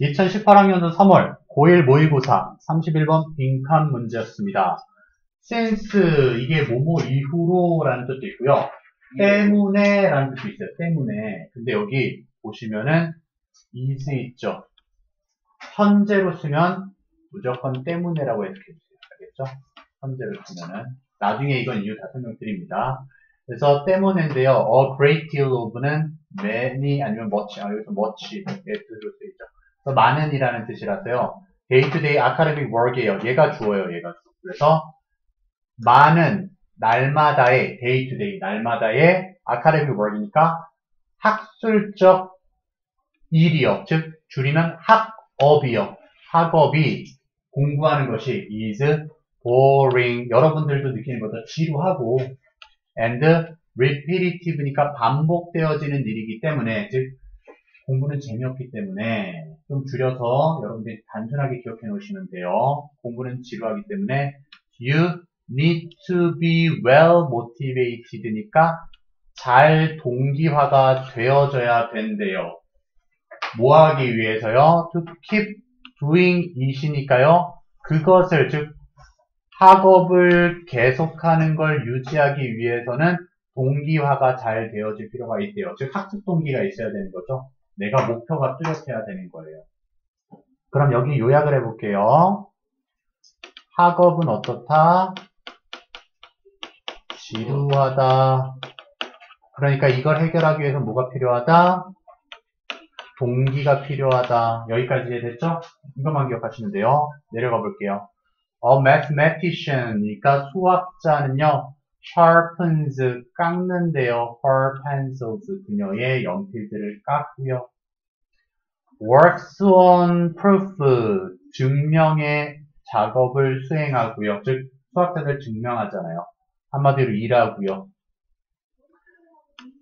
2018학년도 3월 고1 모의고사 31번 빈칸 문제였습니다. since 이게 뭐뭐 이후로 라는 뜻도 있고요. 때문에 라는 뜻도 있어요. 때문에. 근데 여기 보시면은 is 있죠. 현재로 쓰면 무조건 때문에라고 해석해주세요. 알겠죠? 현재로 쓰면은. 나중에 이건 이유 다 설명드립니다. 그래서 때문인데요. A great deal of는 many 아니면 much, 여기서 much의 뜻으로 쓰이죠. 그래서 많은이라는 뜻이라서요. day to day academic work이에요. 얘가 주어요. 얘가 주어. 그래서 많은 날마다의 day to day 날마다의 academic work이니까 학술적 일이요. 즉 줄이면 학업이요. 학업이 공부하는 것이 is boring. 여러분들도 느끼는 거죠. 지루하고 and repetitive니까 반복되어지는 일이기 때문에 즉 공부는 재미없기 때문에 좀 줄여서 여러분들이 단순하게 기억해 놓으시면 돼요. 공부는 지루하기 때문에 you need to be well motivated니까 잘 동기화가 되어져야 된대요. 뭐 하기 위해서요? to keep doing it이니까요. 그것을 즉 학업을 계속하는 걸 유지하기 위해서는 동기화가 잘 되어질 필요가 있대요. 즉 학습 동기가 있어야 되는 거죠. 내가 목표가 뚜렷해야 되는 거예요. 그럼 여기 요약을 해볼게요. 학업은 어떻다? 지루하다. 그러니까 이걸 해결하기 위해서 뭐가 필요하다? 동기가 필요하다. 여기까지 이해됐죠? 이것만 기억하시면 돼요. 내려가 볼게요. A mathematician, 그러니까 수학자는요, sharpens, 깎는데요. her pencils, 그녀의 연필들을 깎고요. works on proof, 증명의 작업을 수행하고요. 즉, 수학자들 증명하잖아요. 한마디로 일하고요.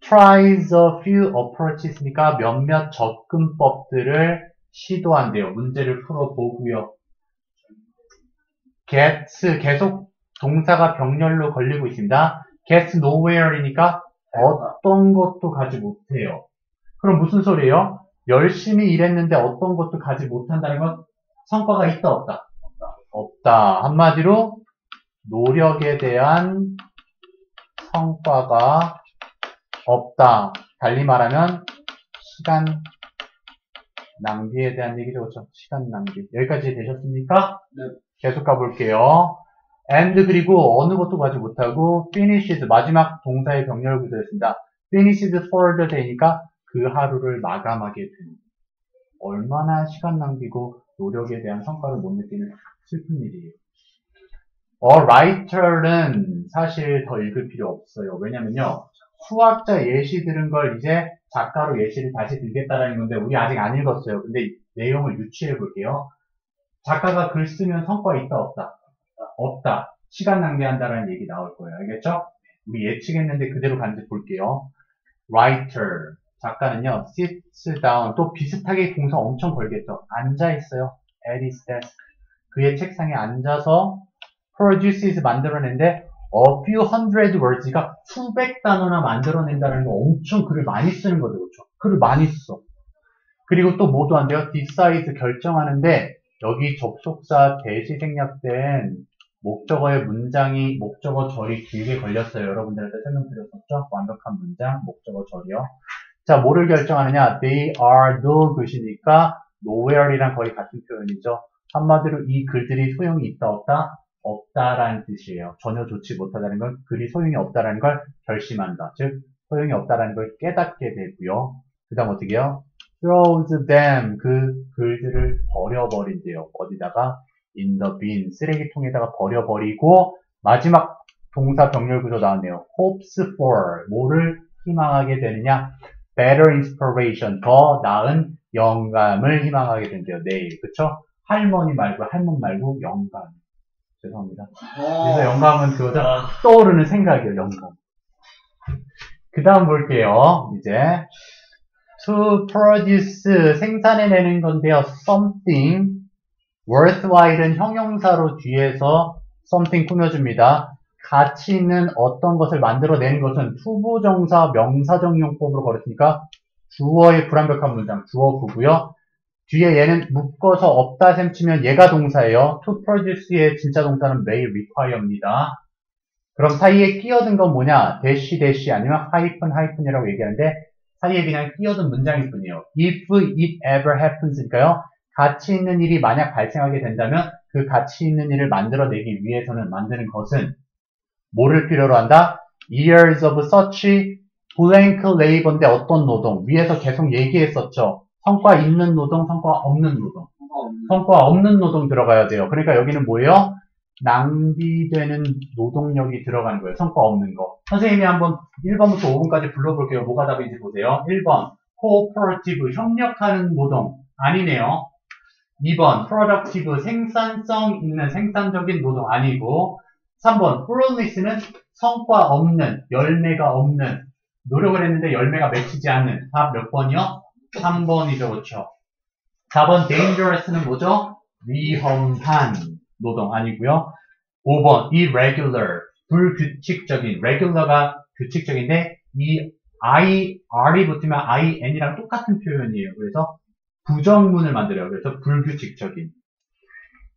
tries a few approaches니까 몇몇 접근법들을 시도한대요. 문제를 풀어보고요. gets, 계속 동사가 병렬로 걸리고 있습니다. gets nowhere이니까 어떤 것도 가지 못해요. 그럼 무슨 소리예요? 열심히 일했는데 어떤 것도 가지 못한다는 건 성과가 있다 없다? 없다. 한마디로 노력에 대한 성과가 없다. 달리 말하면 시간 낭비에 대한 얘기죠. 그렇죠? 시간 낭비. 여기까지 되셨습니까? 네. 계속 가볼게요. and 그리고 어느 것도 가지 못하고 finishes 마지막 동사의 병렬 구조였습니다. finishes for the day니까 그 하루를 마감하게 됩니다. 얼마나 시간 낭비고 노력에 대한 성과를 못 느끼는 슬픈 일이에요. A writer는 사실 더 읽을 필요 없어요. 왜냐면요. 수학자 예시 들은 걸 이제 작가로 예시를 다시 들겠다라는 건데 우리 아직 안 읽었어요. 근데 내용을 유추해 볼게요. 작가가 글 쓰면 성과 있다 없다? 없다. 시간 낭비한다라는 얘기 나올 거예요. 알겠죠? 우리 예측했는데 그대로 간지 볼게요. writer 작가는요. sits down 또 비슷하게 동사 엄청 걸겠죠. 앉아 있어요. at his desk 그의 책상에 앉아서 produces 만들어낸데 a few hundred words가 수백 단어나 만들어낸다는 거 엄청 글을 많이 쓰는 거죠. 그렇죠? 글을 많이 써. 그리고 또 뭐도 안 돼요? decide 결정하는데 여기 접속사 대시 생략된 목적어의 문장이 목적어 절이 길게 걸렸어요. 여러분들한테 설명드렸었죠? 완벽한 문장, 목적어 절이요. 자, 뭐를 결정하느냐? They are no good이니까 nowhere이랑 거의 같은 표현이죠. 한마디로 이 글들이 소용이 있다 없다? 없다라는 뜻이에요. 전혀 좋지 못하다는 건 글이 소용이 없다라는 걸 결심한다. 즉 소용이 없다라는 걸 깨닫게 되고요. 그 다음 어떻게 해요? throws them 그 글들을 버려버린대요. 어디다가? in the bin 쓰레기통에다가 버려버리고 마지막 동사 병렬 구조 나왔네요. hopes for 뭐를 희망하게 되느냐? better inspiration 더 나은 영감을 희망하게 된대요. 내일 그쵸? 할머니 말고 할멈 말고 영감. 죄송합니다. 그래서 영감은 그거죠. 떠오르는 생각이에요. 영감. 그 다음 볼게요. 이제 to produce 생산해내는 건데요. something worthwhile은 형용사로 뒤에서 something 꾸며줍니다. 가치 있는 어떤 것을 만들어내는 것은 투부정사 명사적 용법으로 걸었으니까 주어의 불완벽한 문장 주어 부고요. 뒤에 얘는 묶어서 없다 셈 치면 얘가 동사예요. to produce의 진짜 동사는 may require입니다. 그럼 사이에 끼어든 건 뭐냐? 대시 대시 아니면 하이픈 하이픈이라고 얘기하는데 사이에 그냥 끼어든 문장일 뿐이에요. If it ever happens니까요. 가치 있는 일이 만약 발생하게 된다면 그 가치 있는 일을 만들어내기 위해서는 만드는 것은 뭐를 필요로 한다? Years of such blank labor인데 어떤 노동? 위에서 계속 얘기했었죠. 성과 있는 노동, 성과 없는 노동. 성과 없는 노동 들어가야 돼요. 그러니까 여기는 뭐예요? 낭비되는 노동력이 들어가는 거예요. 성과 없는 거. 선생님이 한번 1번부터 5번까지 불러볼게요. 뭐가 답인지 보세요. 1번, cooperative, 협력하는 노동. 아니네요. 2번, productive, 생산성 있는 생산적인 노동. 아니고 3번, fruitless는 성과 없는, 열매가 없는, 노력을 했는데 열매가 맺히지 않는. 답 몇 번이요? 3번이죠. 그렇죠. 4번, dangerous는 뭐죠? 위험한 노동 아니고요. 5번, irregular, 불규칙적인. regular가 규칙적인데 이 R이 붙으면 IN이랑 똑같은 표현이에요. 그래서 부정문을 만들어요. 그래서 불규칙적인.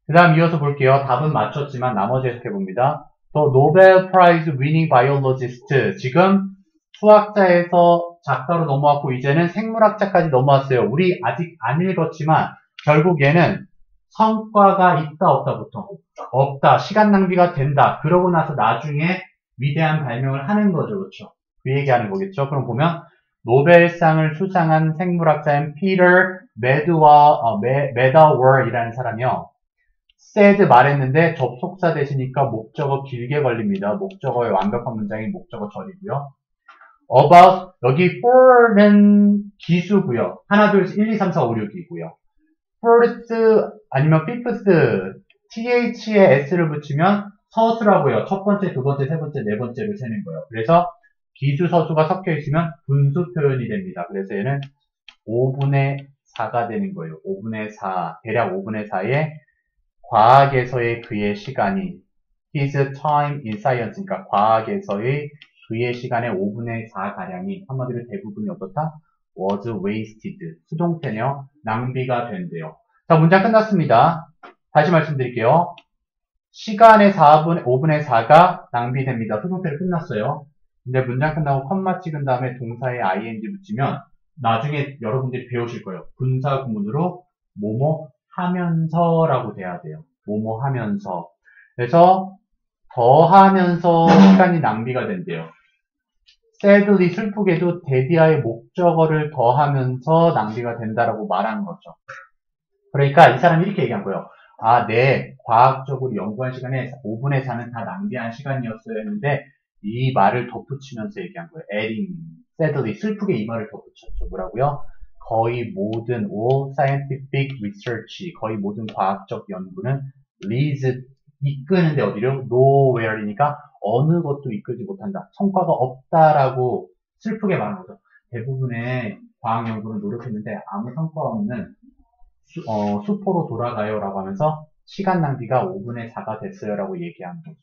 그 다음 이어서 볼게요. 답은 맞췄지만 나머지 해석해봅니다. The Nobel Prize winning biologist. 지금 수학자에서 작가로 넘어왔고 이제는 생물학자까지 넘어왔어요. 우리 아직 안 읽었지만 결국 얘는 성과가 있다 없다 보통 없다. 시간 낭비가 된다. 그러고 나서 나중에 위대한 발명을 하는 거죠. 그렇죠? 그 얘기하는 거겠죠. 그럼 보면 노벨상을 수상한 생물학자인 피터 메다워이라는 사람이요. said 말했는데 접속사 대시니까 목적어 길게 걸립니다. 목적어의 완벽한 문장이 목적어 절이고요. about 여기 for는 기수고요. 하나, 둘, 1, 2, 3, 4, 5, 6이고요. first 아니면 fifth th에 s를 붙이면 서수라고요. 첫 번째, 두 번째, 세 번째, 네 번째로 세는 거예요. 그래서 기수, 서수가 섞여 있으면 분수 표현이 됩니다. 그래서 얘는 5분의 4가 되는 거예요. 5분의 4, 대략 5분의 4에 과학에서의 그의 시간이 his time in science니까 과학에서의 그의 시간의 5분의 4가량이 한마디로 대부분이 어떻다? was wasted. 수동태네요. 낭비가 된대요. 자, 문장 끝났습니다. 다시 말씀드릴게요. 시간의 5분의 4가 낭비됩니다. 수동태로 끝났어요. 근데 문장 끝나고 컴마 찍은 다음에 동사에 ing 붙이면 나중에 여러분들이 배우실 거예요. 분사 구문으로 뭐뭐 하면서라고 돼야 돼요. 뭐뭐 하면서. 그래서 더 하면서 시간이 낭비가 된대요. sadly 슬프게도 데디아의 목적어를 더하면서 낭비가 된다라고 말한 거죠. 그러니까 이 사람이 이렇게 얘기한 거예요. 아, 네, 과학적으로 연구한 시간에 5분의 4는 다 낭비한 시간이었어야 했는데 이 말을 덧붙이면서 얘기한 거예요. adding, sadly 슬프게 이 말을 덧붙였죠. 뭐라고요? 거의 모든 all scientific research, 거의 모든 과학적 연구는 leads 이끄는데 어디로? nowhere이니까 어느 것도 이끌지 못한다. 성과가 없다라고 슬프게 말한 거죠. 대부분의 과학 연구는 노력했는데 아무 성과 없는 수포로 돌아가요 라고 하면서 시간 낭비가 5분의 4가 됐어요 라고 얘기한 거죠.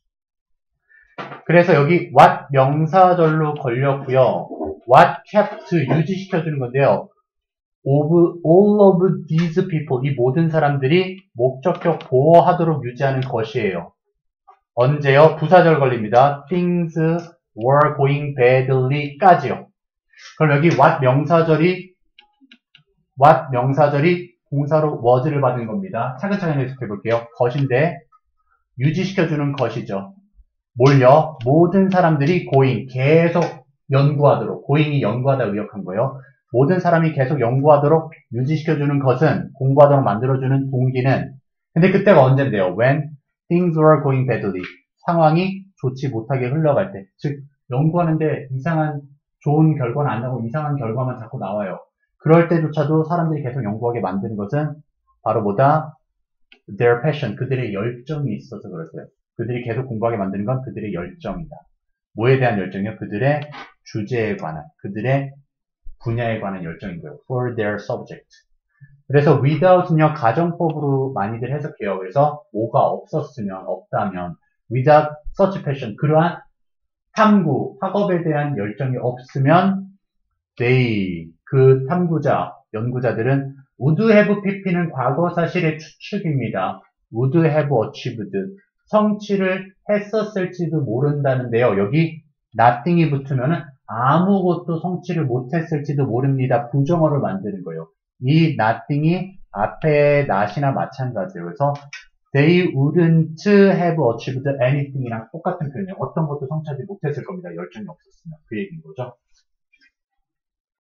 그래서 여기 what 명사절로 걸렸고요. what kept 유지시켜주는 건데요. all of these people, 이 모든 사람들이 목적격 보호하도록 유지하는 것이에요. 언제요? 부사절 걸립니다. things were going badly 까지요. 그럼 여기 what 명사절이 동사로 was를 받은 겁니다. 차근차근 해석해 볼게요. 것인데 유지시켜주는 것이죠. 뭘요? 모든 사람들이 going, 계속 연구하도록, going이 연구하다 의역한 거예요. 모든 사람이 계속 연구하도록 유지시켜주는 것은 공부하도록 만들어주는 동기는 근데 그때가 언젠데요? When things were going badly. 상황이 좋지 못하게 흘러갈 때. 즉 연구하는데 이상한 좋은 결과는 안 나고 이상한 결과만 자꾸 나와요. 그럴 때조차도 사람들이 계속 연구하게 만드는 것은 바로 뭐다? Their passion. 그들의 열정이 있어서 그랬어요. 그들이 계속 공부하게 만드는 건 그들의 열정이다. 뭐에 대한 열정이요? 그들의 주제에 관한, 그들의 분야에 관한 열정인 거예요. For their subject. 그래서 without은요, 가정법으로 많이들 해석해요. 그래서 뭐가 없었으면, 없다면, without such passion. 그러한 탐구, 학업에 대한 열정이 없으면 they, 그 탐구자, 연구자들은 would have pp는 과거 사실의 추측입니다. would have achieved. 성취를 했었을지도 모른다는데요. 여기 nothing이 붙으면은 아무것도 성취를 못했을지도 모릅니다. 부정어를 만드는 거예요. 이 nothing이 앞에 not이나 마찬가지예요. 그래서 they wouldn't have achieved anything이랑 똑같은 표현이에요. 어떤 것도 성취하지 못했을 겁니다. 열정이 없었으면. 그 얘기인 거죠.